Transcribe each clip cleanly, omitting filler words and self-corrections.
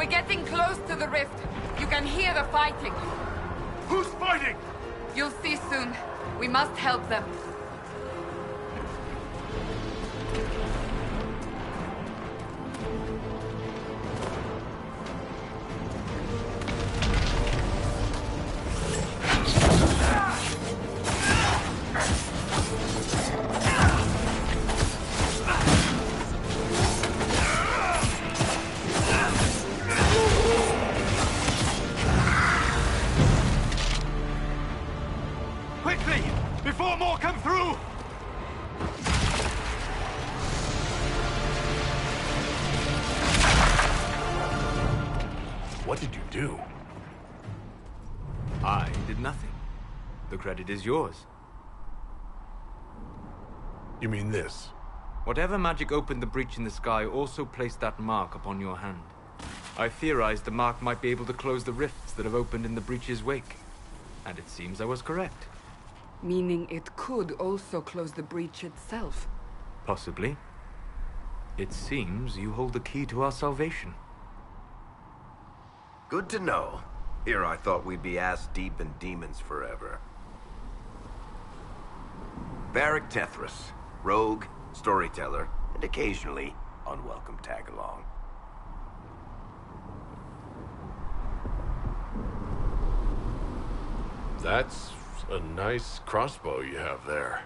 We're getting close to the rift. You can hear the fighting. Who's fighting? You'll see soon. We must help them. Quickly! Before more come through! What did you do? I did nothing. The credit is yours. You mean this? Whatever magic opened the breach in the sky also placed that mark upon your hand. I theorized the mark might be able to close the rifts that have opened in the breach's wake. And it seems I was correct. Meaning it could also close the breach itself. Possibly. It seems you hold the key to our salvation. Good to know. Here I thought we'd be ass-deep in demons forever. Varric Tethras, rogue, storyteller, and occasionally unwelcome tag-along. That's a nice crossbow you have there.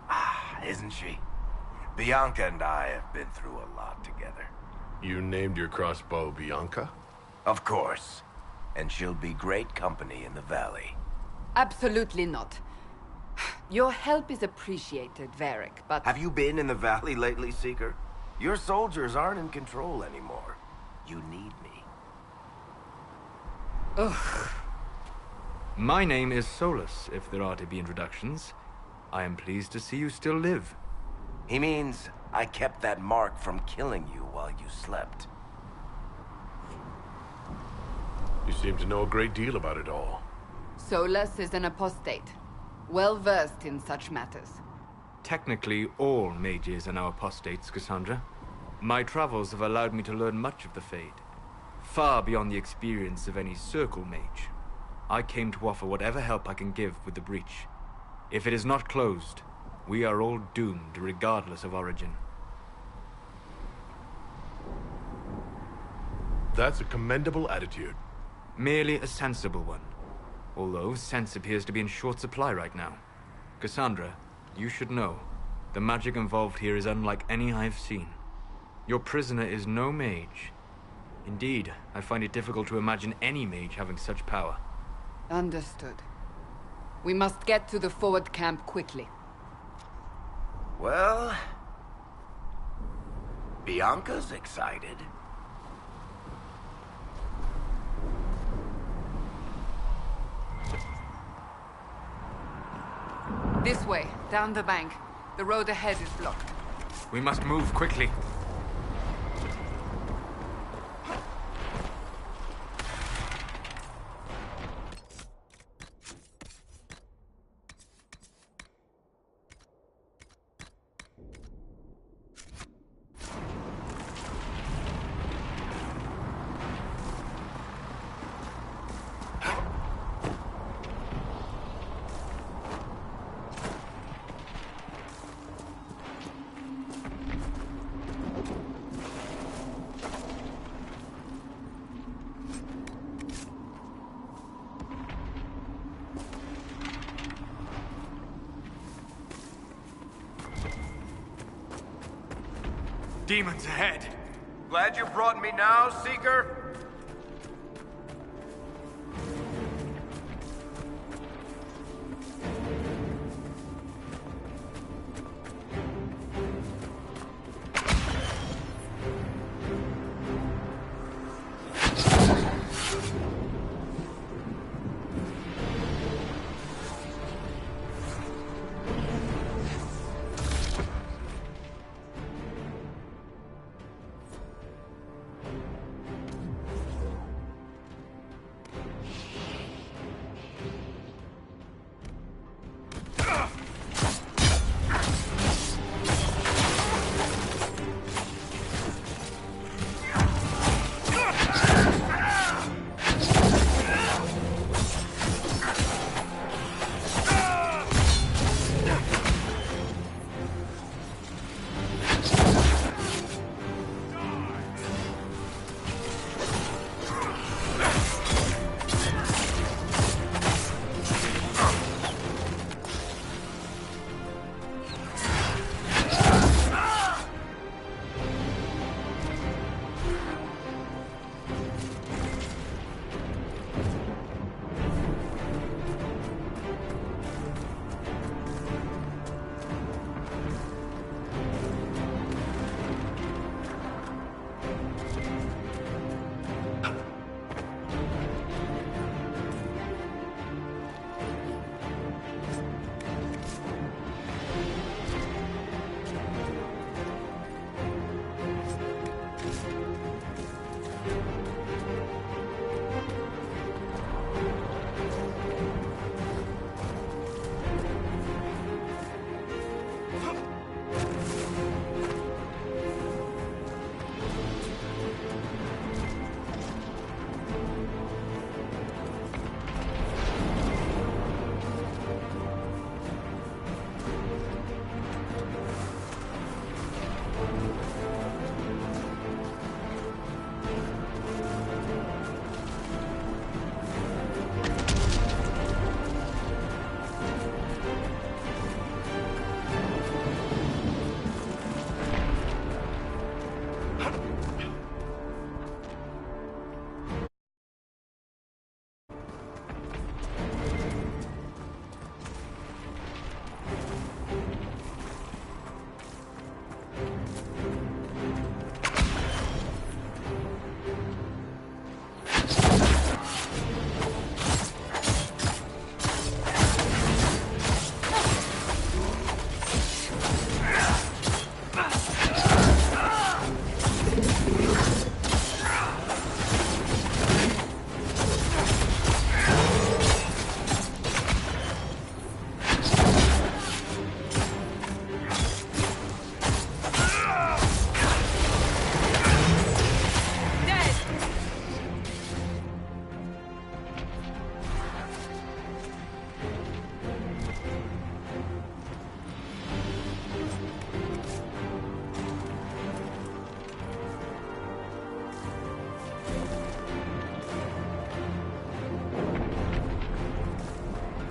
Ah, isn't she? Bianca and I have been through a lot together. You named your crossbow Bianca? Of course. And she'll be great company in the valley. Absolutely not. Your help is appreciated, Varric, but... Have you been in the valley lately, Seeker? Your soldiers aren't in control anymore. You need me. Ugh. My name is Solus, if there are to be introductions. I am pleased to see you still live. He means I kept that mark from killing you while you slept. You seem to know a great deal about it all. Solus is an apostate, well-versed in such matters. Technically, all mages are now apostates, Cassandra. My travels have allowed me to learn much of the Fade, far beyond the experience of any circle mage. I came to offer whatever help I can give with the breach. If it is not closed, we are all doomed regardless of origin. That's a commendable attitude. Merely a sensible one. Although sense appears to be in short supply right now. Cassandra, you should know, the magic involved here is unlike any I've seen. Your prisoner is no mage. Indeed, I find it difficult to imagine any mage having such power. Understood. We must get to the forward camp quickly. Well... Bianca's excited. This way, down the bank. The road ahead is blocked. We must move quickly. Demons ahead! Glad you brought me now, Seeker?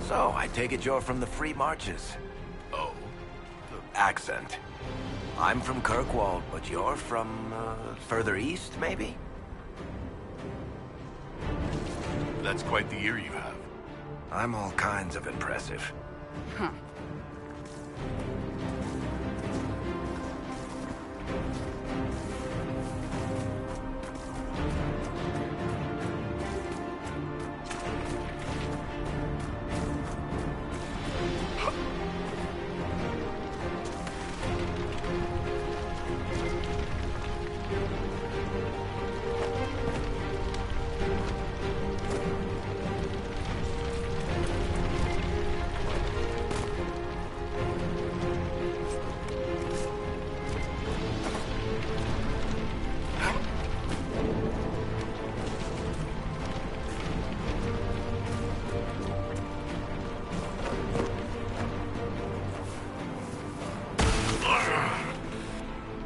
So, I take it you're from the Free Marches. Oh? Accent. I'm from Kirkwall, but you're from, further east, maybe? That's quite the ear you have. I'm all kinds of impressive. Huh.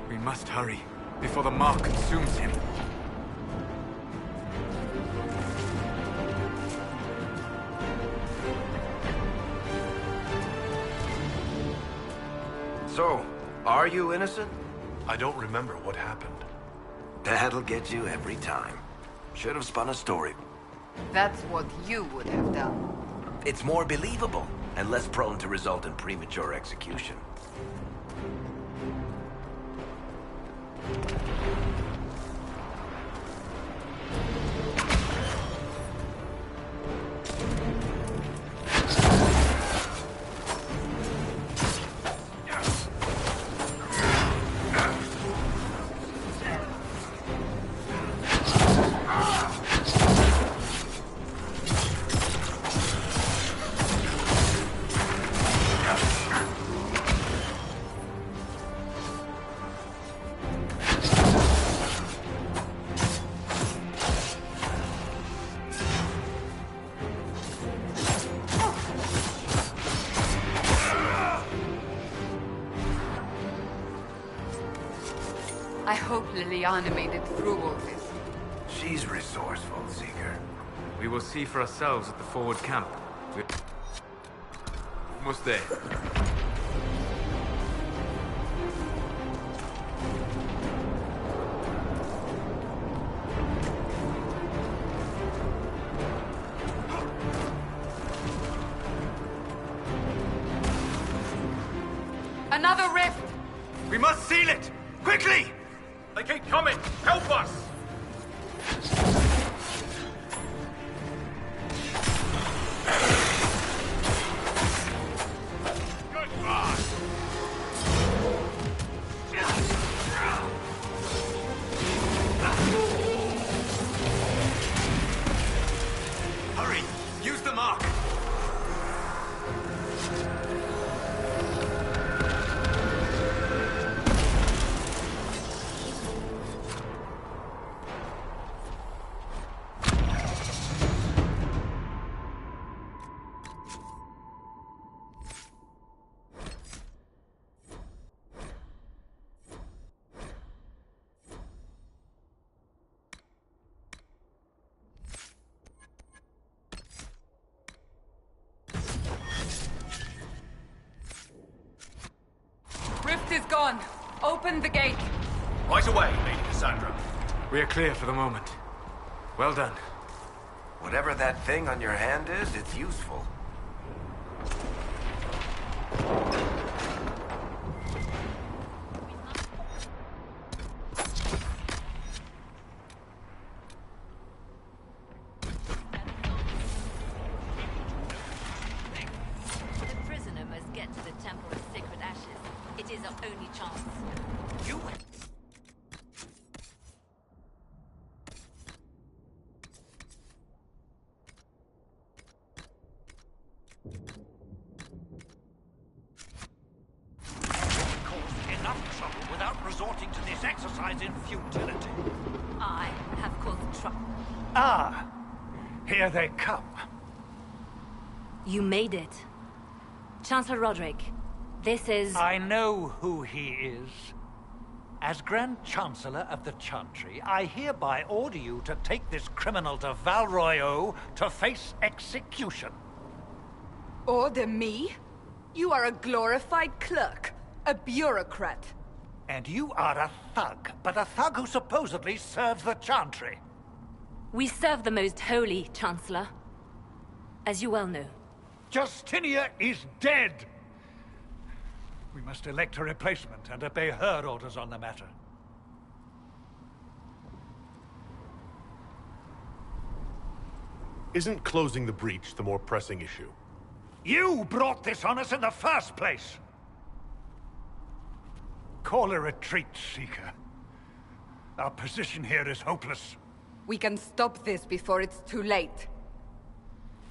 We must hurry, before the mark consumes him. So, are you innocent? I don't remember what happened. That'll get you every time. Should have spun a story. That's what you would have done. It's more believable, and less prone to result in premature execution. I hope Liliana made it through all this. She's resourceful, Seeker. We will see for ourselves at the forward camp. We're almost there. Another rift! We must seal it! Quickly! They keep coming! Help us! Hurry! Use the mark! is gone. Open the gate. Right away, Lady Cassandra. We are clear for the moment. Well done. Whatever that thing on your hand is, it's useful. The prisoner must get to the Temple of Sacred Ashes. It is our only chance. You... caused enough trouble without resorting to this exercise in futility. I have caused trouble. Ah, here they come. You made it. Chancellor Roderick, this is... I know who he is. As Grand Chancellor of the Chantry, I hereby order you to take this criminal to Val Royeaux to face execution. Order me? You are a glorified clerk. A bureaucrat. And you are a thug, but a thug who supposedly serves the Chantry. We serve the most holy, Chancellor. As you well know. Justinia is dead! We must elect a replacement and obey her orders on the matter. Isn't closing the breach the more pressing issue? You brought this on us in the first place! Call a retreat, Seeker. Our position here is hopeless. We can stop this before it's too late.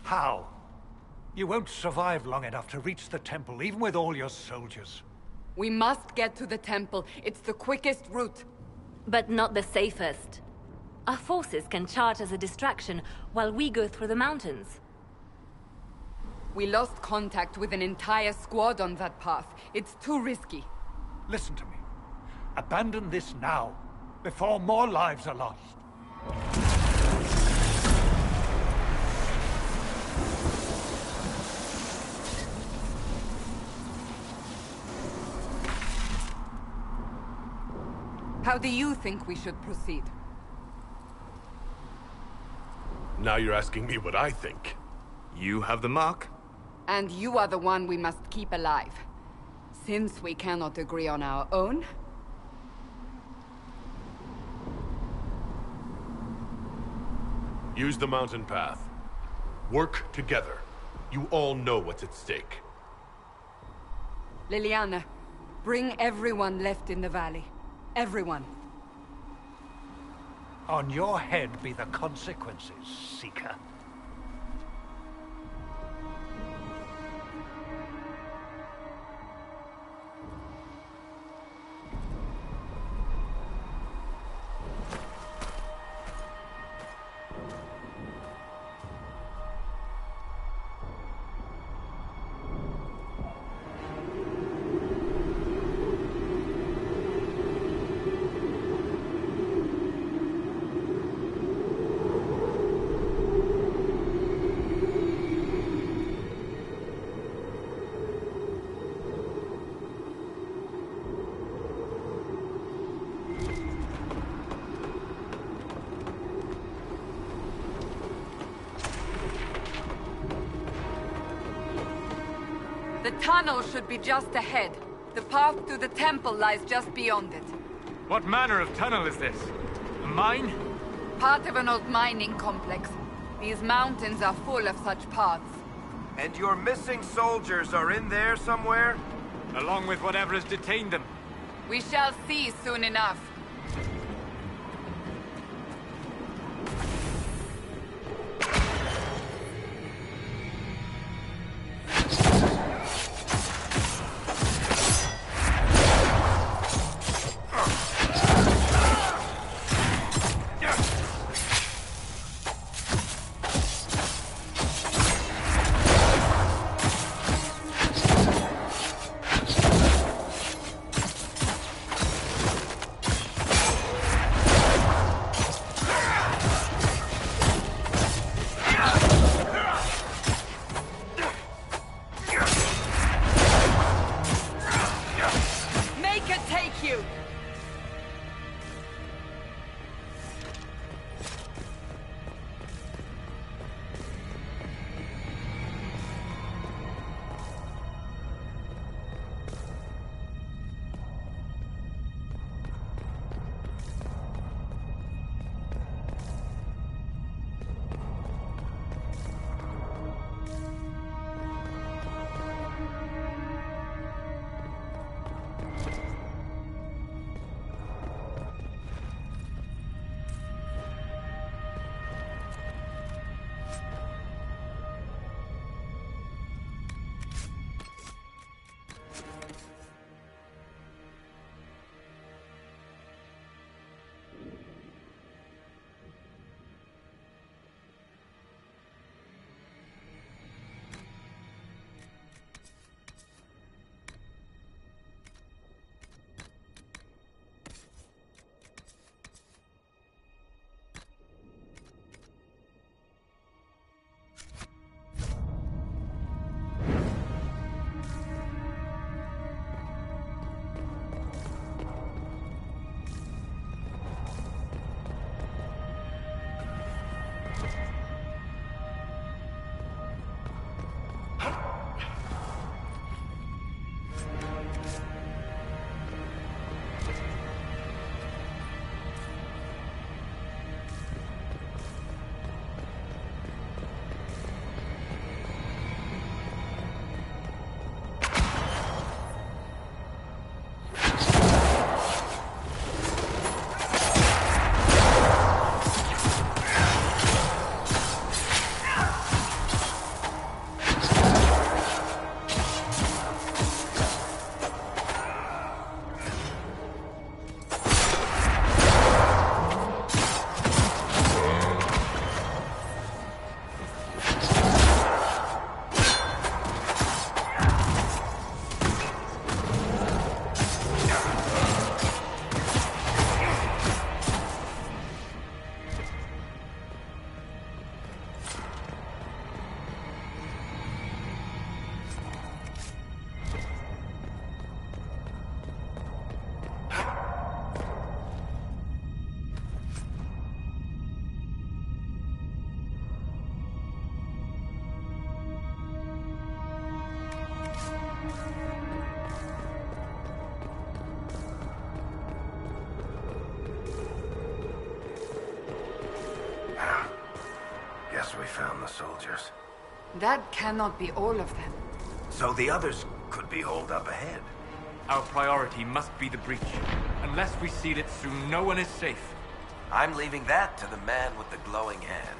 How? You won't survive long enough to reach the temple, even with all your soldiers. We must get to the temple. It's the quickest route. But not the safest. Our forces can charge as a distraction while we go through the mountains. We lost contact with an entire squad on that path. It's too risky. Listen to me. Abandon this now, before more lives are lost. How do you think we should proceed? Now you're asking me what I think. You have the mark. And you are the one we must keep alive. Since we cannot agree on our own... Use the mountain path. Work together. You all know what's at stake. Liliana, bring everyone left in the valley. Everyone. On your head be the consequences, Seeker. The tunnel should be just ahead. The path to the temple lies just beyond it. What manner of tunnel is this? A mine? Part of an old mining complex. These mountains are full of such paths. And your missing soldiers are in there somewhere? Along with whatever has detained them. We shall see soon enough. Make it take you! We found the soldiers. That cannot be all of them. So the others could be holed up ahead. Our priority must be the breach. Unless we seal it soon, no one is safe. I'm leaving that to the man with the glowing hand.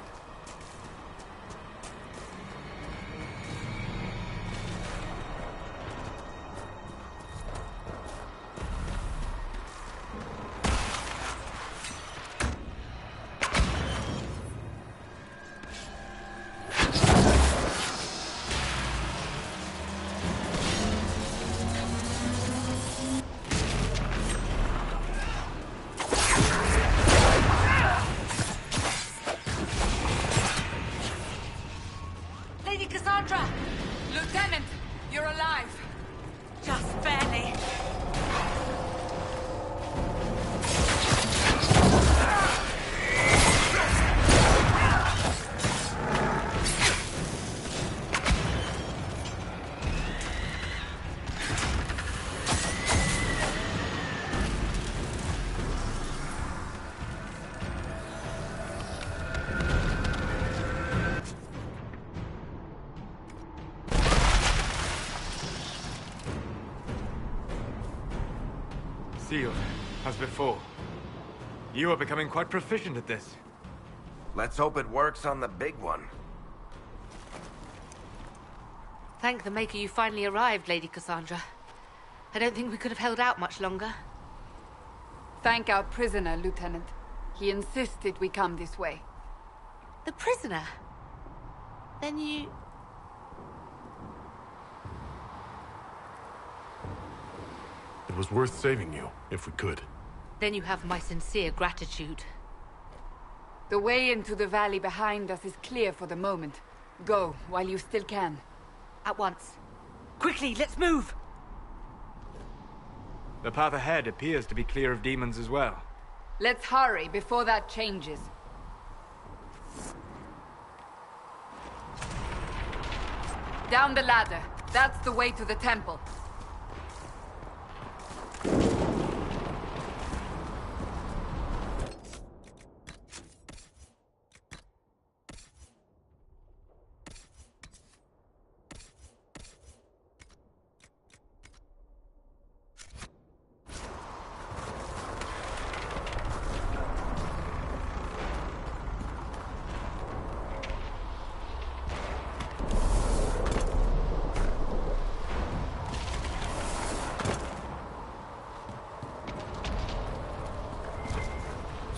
Lieutenant, you're alive. Just barely. Sealed, as before. You are becoming quite proficient at this. Let's hope it works on the big one. Thank the Maker you finally arrived, Lady Cassandra. I don't think we could have held out much longer. Thank our prisoner, Lieutenant. He insisted we come this way. The prisoner? Then you... It was worth saving you, if we could. Then you have my sincere gratitude. The way into the valley behind us is clear for the moment. Go, while you still can. At once. Quickly, let's move! The path ahead appears to be clear of demons as well. Let's hurry before that changes. Down the ladder. That's the way to the temple.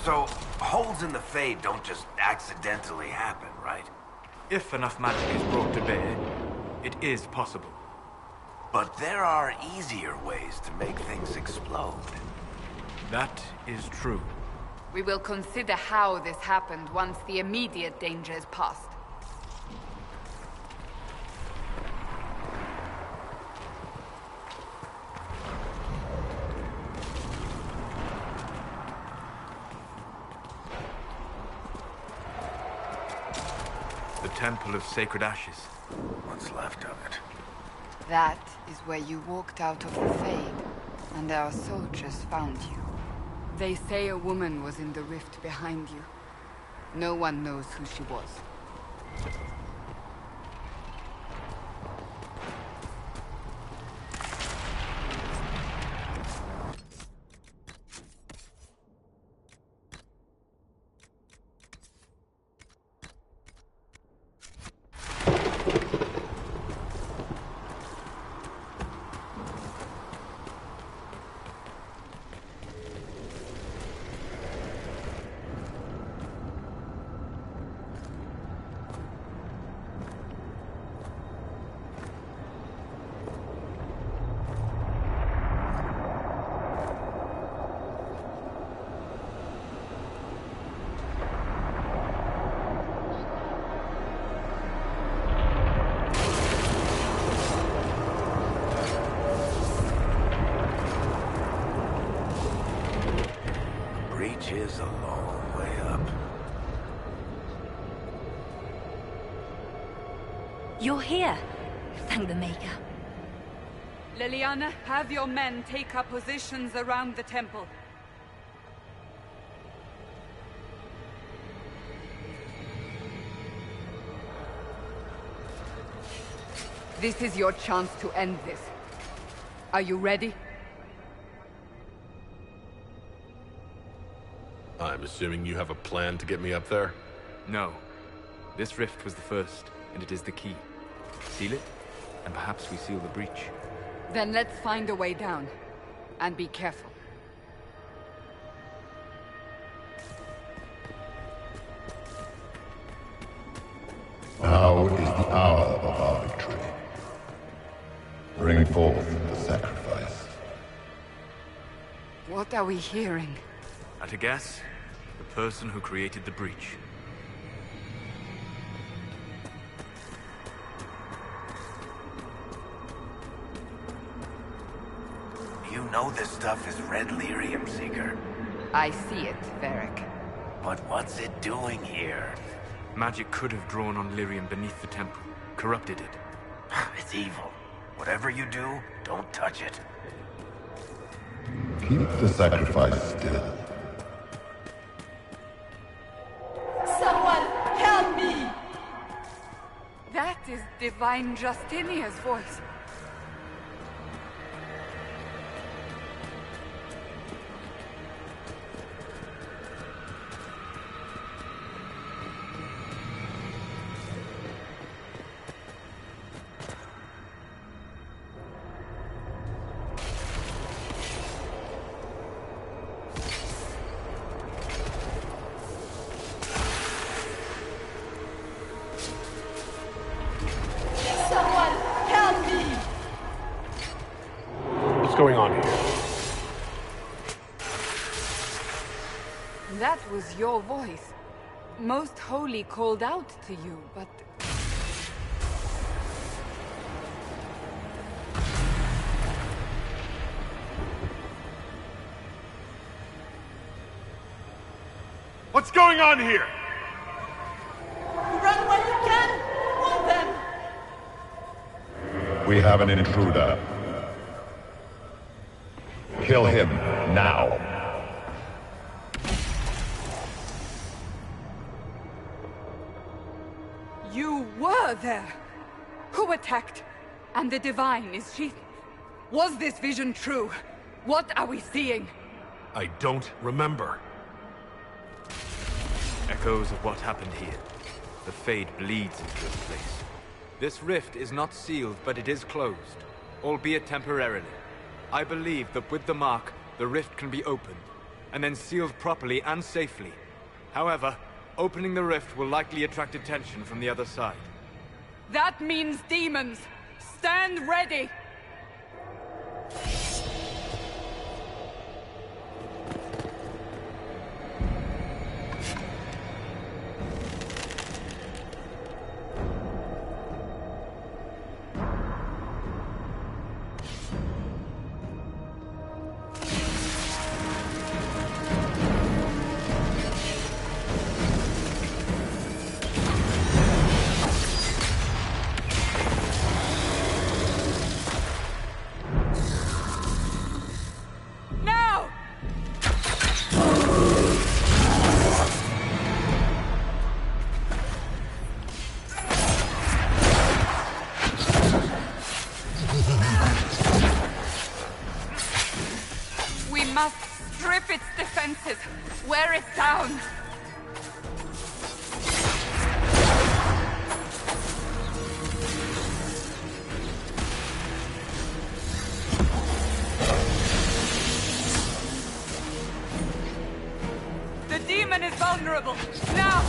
So, holes in the Fade don't just accidentally happen, right? If enough magic is brought to bear, it is possible. But there are easier ways to make things explode. That is true. We will consider how this happened once the immediate danger is past. The Temple of Sacred Ashes. What's left of it. That is where you walked out of the Fade, and our soldiers found you. They say a woman was in the rift behind you. No one knows who she was. Is a long way up. You're here. Thank the Maker. Liliana, have your men take up positions around the temple. This is your chance to end this. Are you ready? I'm assuming you have a plan to get me up there? No. This rift was the first, and it is the key. Seal it, and perhaps we seal the breach. Then let's find a way down. And be careful. Now is the hour of our victory. Bring forth the sacrifice. What are we hearing? At a guess, the person who created the breach. You know this stuff is red lyrium, Seeker. I see it, Varric. But what's it doing here? Magic could have drawn on lyrium beneath the temple, corrupted it. It's evil. Whatever you do, don't touch it. Keep the sacrifice still. Someone help me! That is Divine Justinia's voice. What's going on here? That was your voice. Most Holy called out to you, but... What's going on here? Run when you can! Warn them! We have an intruder. Kill him now. You were there! Who attacked? And the Divine, is she... Was this vision true? What are we seeing? I don't remember. Echoes of what happened here. The Fade bleeds into this place. This rift is not sealed, but it is closed, albeit temporarily. I believe that with the mark, the rift can be opened, and then sealed properly and safely. However, opening the rift will likely attract attention from the other side. That means demons! Stand ready! Strip its defenses! Wear it down! The demon is vulnerable! Now!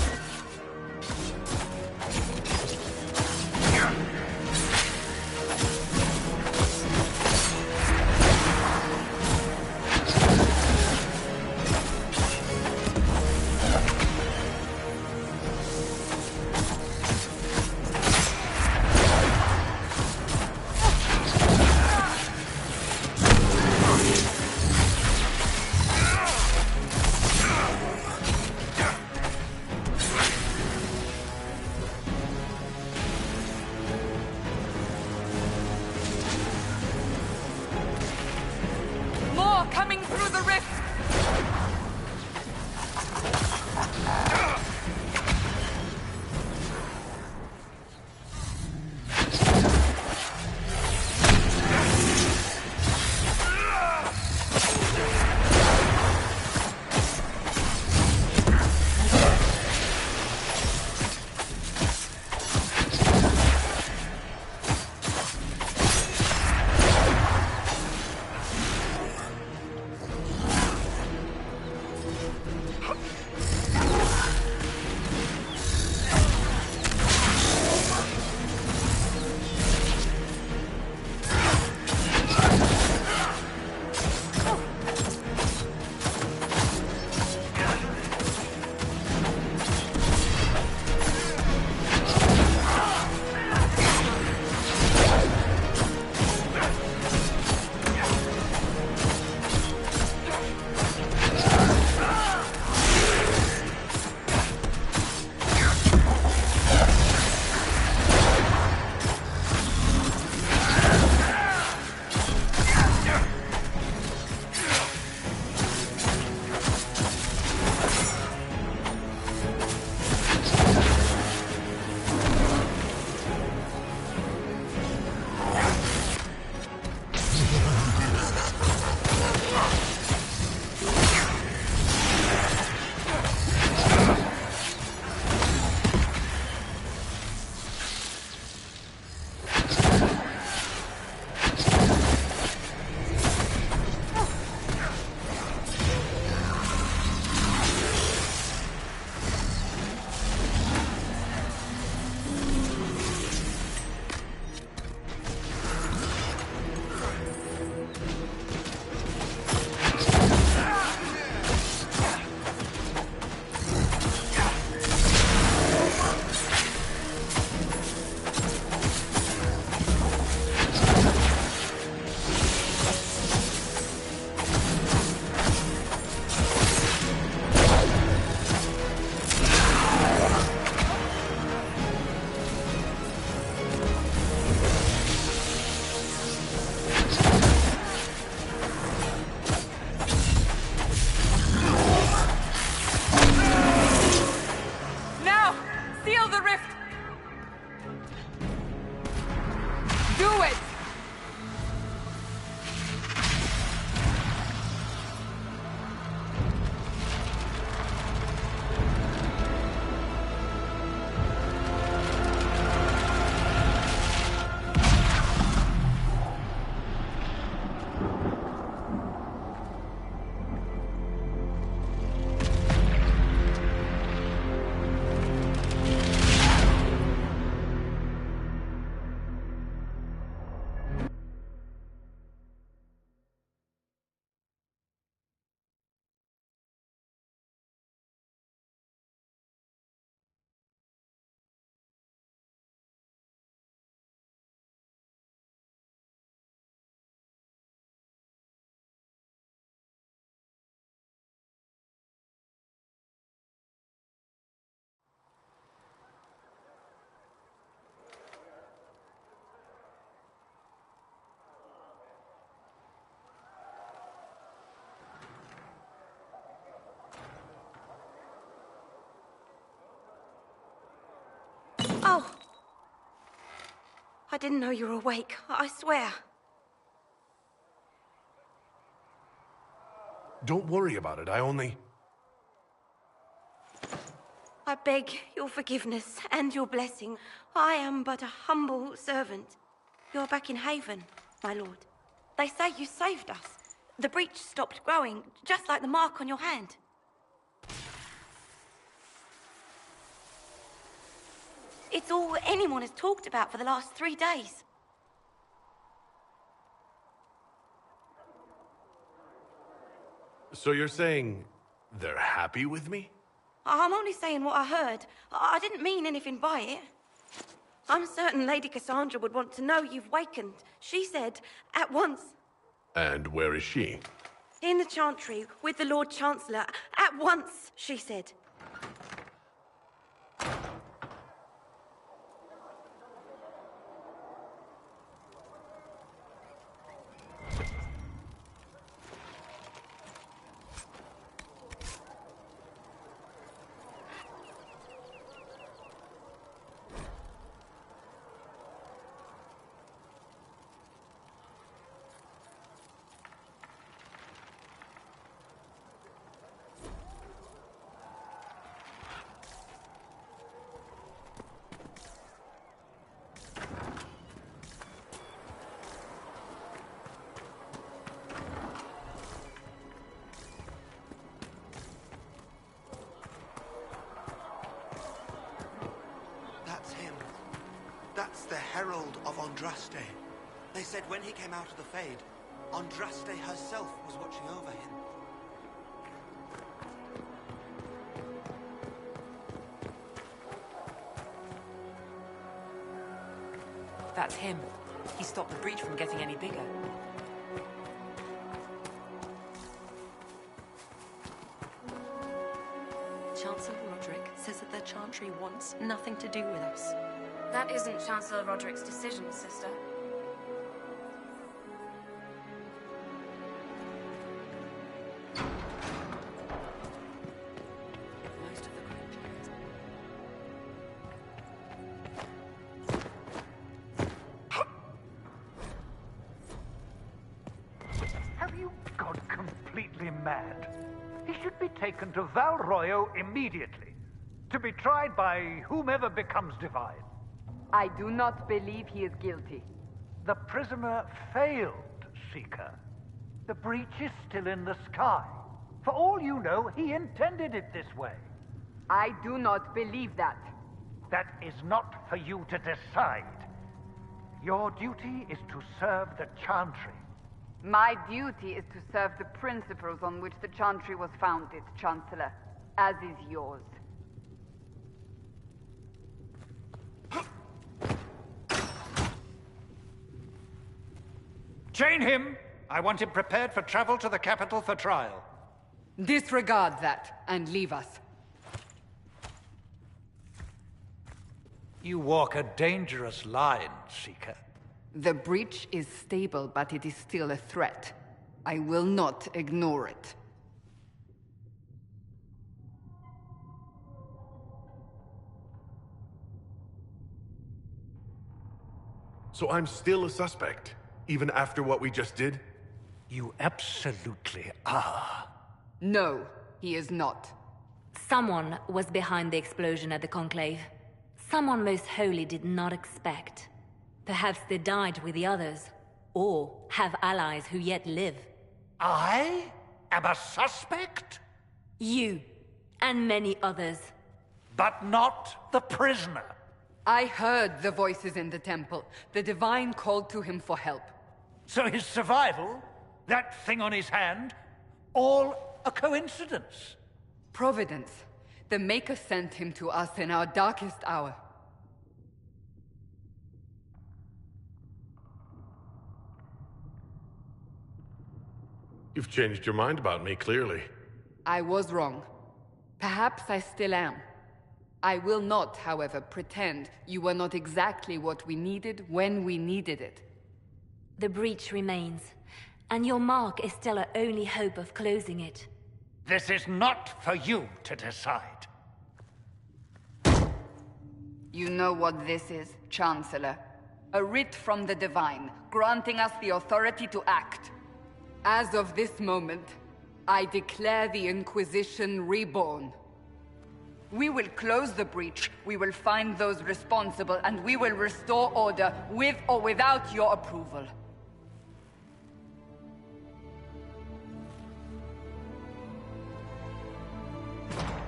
didn't know you were awake, I swear. Don't worry about it, I beg your forgiveness and your blessing. I am but a humble servant. You're back in Haven, my lord. They say you saved us. The breach stopped growing, just like the mark on your hand. It's all anyone has talked about for the last 3 days. So you're saying they're happy with me? I'm only saying what I heard. I didn't mean anything by it. I'm certain Lady Cassandra would want to know you've wakened. She said, at once. And where is she? In the Chantry, with the Lord Chancellor. At once, she said. That's him. That's the Herald of Andraste. They said when he came out of the Fade, Andraste herself was watching over him. That's him. He stopped the breach from getting any bigger. Chancellor Roderick says that the Chantry wants nothing to do with us. That isn't Chancellor Roderick's decision, sister. Have you gone completely mad? He should be taken to Val Royo immediately, to be tried by whomever becomes divine. I do not believe he is guilty. The prisoner failed, Seeker. The breach is still in the sky. For all you know, he intended it this way. I do not believe that. That is not for you to decide. Your duty is to serve the Chantry. My duty is to serve the principles on which the Chantry was founded, Chancellor, as is yours. Chain him! I want him prepared for travel to the capital for trial. Disregard that, and leave us. You walk a dangerous line, Seeker. The breach is stable, but it is still a threat. I will not ignore it. So I'm still a suspect, even after what we just did? You absolutely are. No, he is not. Someone was behind the explosion at the Conclave. Someone most holy did not expect. Perhaps they died with the others, or have allies who yet live. I am a suspect? You, and many others. But not the prisoner. I heard the voices in the temple. The Divine called to him for help. So his survival, that thing on his hand, all a coincidence? Providence. The Maker sent him to us in our darkest hour. You've changed your mind about me, clearly. I was wrong. Perhaps I still am. I will not, however, pretend you were not exactly what we needed when we needed it. The breach remains, and your mark is still our only hope of closing it. This is not for you to decide. You know what this is, Chancellor. A writ from the Divine, granting us the authority to act. As of this moment, I declare the Inquisition reborn. We will close the breach, we will find those responsible, and we will restore order with or without your approval.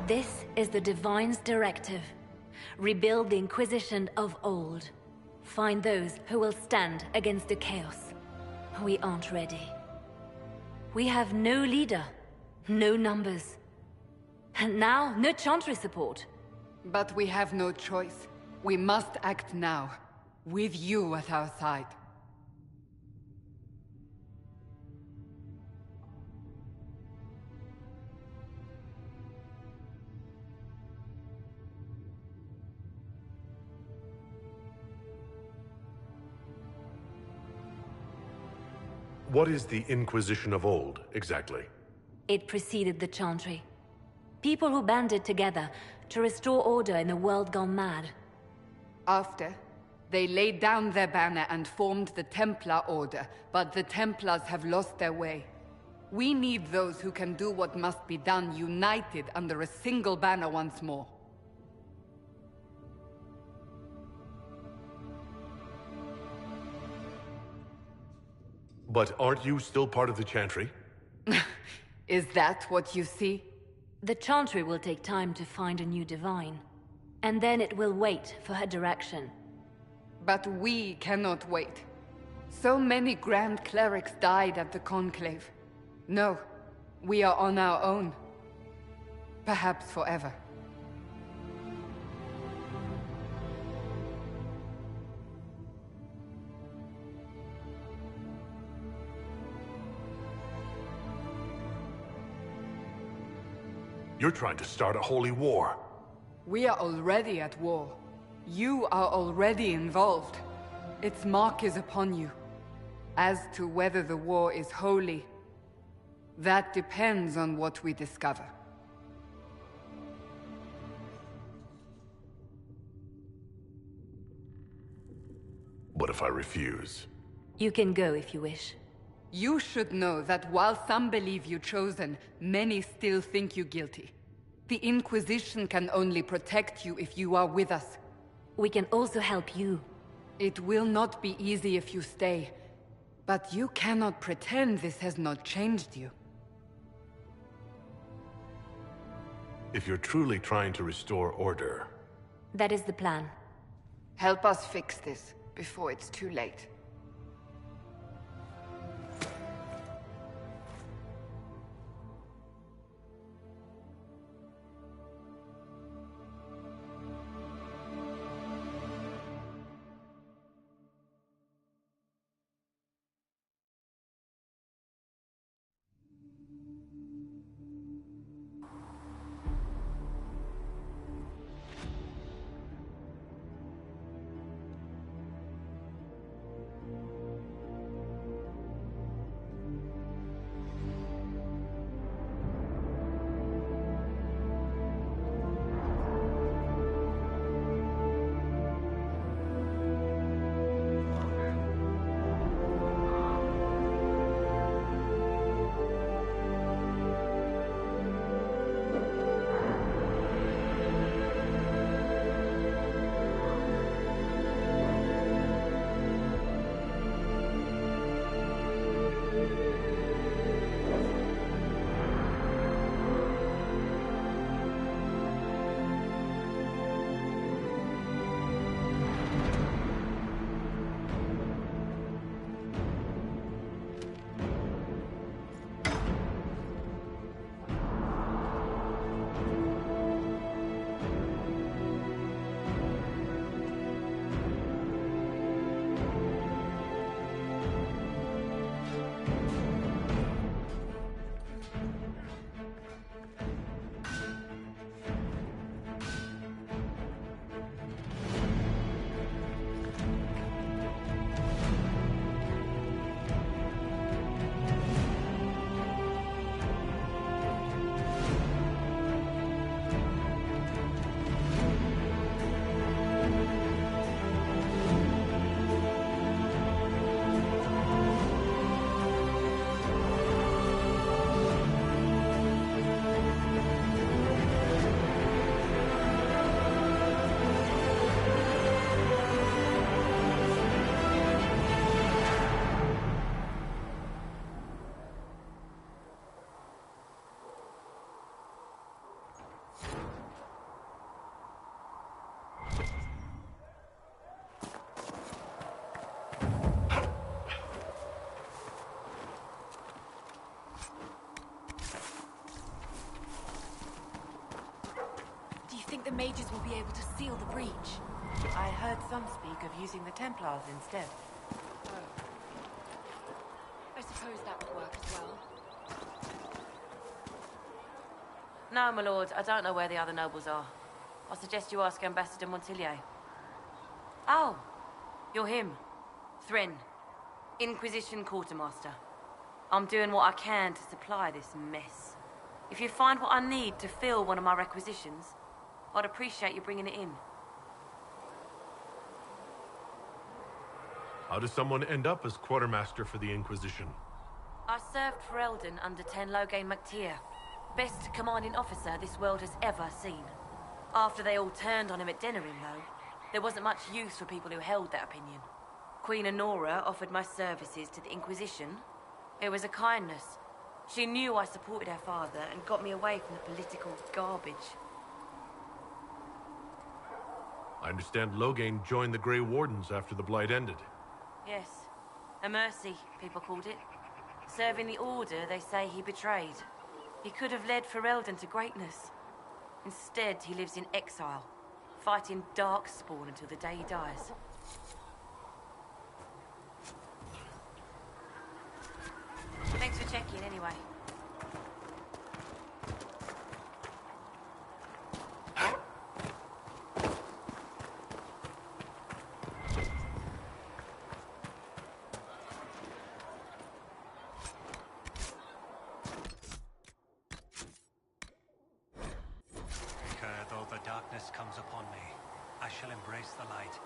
This is the Divine's directive. Rebuild the Inquisition of old. Find those who will stand against the chaos. We aren't ready. We have no leader, no numbers. And now, no Chantry support. But we have no choice. We must act now, with you at our side. What is the Inquisition of old, exactly? It preceded the Chantry. People who banded together to restore order in a world gone mad. After, they laid down their banner and formed the Templar Order, but the Templars have lost their way. We need those who can do what must be done, united under a single banner once more. But aren't you still part of the Chantry? Is that what you see? The Chantry will take time to find a new Divine. And then it will wait for her direction. But we cannot wait. So many Grand Clerics died at the Conclave. No, we are on our own. Perhaps forever. You're trying to start a holy war. We are already at war. You are already involved. Its mark is upon you. As to whether the war is holy, that depends on what we discover. What if I refuse? You can go if you wish. You should know that while some believe you chosen, many still think you guilty. The Inquisition can only protect you if you are with us. We can also help you. It will not be easy if you stay, but you cannot pretend this has not changed you. If you're truly trying to restore order... That is the plan. Help us fix this before it's too late. think the mages will be able to seal the breach? I heard some speak of using the Templars instead. Oh. I suppose that would work as well. No, my lord, I don't know where the other nobles are. I suggest you ask Ambassador Montillier. Oh, you're him. Thrin, Inquisition Quartermaster. I'm doing what I can to supply this mess. If you find what I need to fill one of my requisitions, I'd appreciate you bringing it in. How does someone end up as quartermaster for the Inquisition? I served for Eldon under Ten Loghain MacTier. Best commanding officer this world has ever seen. After they all turned on him at Denerim, though, there wasn't much use for people who held that opinion. Queen Honora offered my services to the Inquisition. It was a kindness. She knew I supported her father and got me away from the political garbage. I understand Loghain joined the Grey Wardens after the Blight ended. Yes. A mercy, people called it. Serving the Order they say he betrayed. He could have led Ferelden to greatness. Instead, he lives in exile, fighting Darkspawn until the day he dies. Thanks for checking, anyway. Though the darkness comes upon me, I shall embrace the light.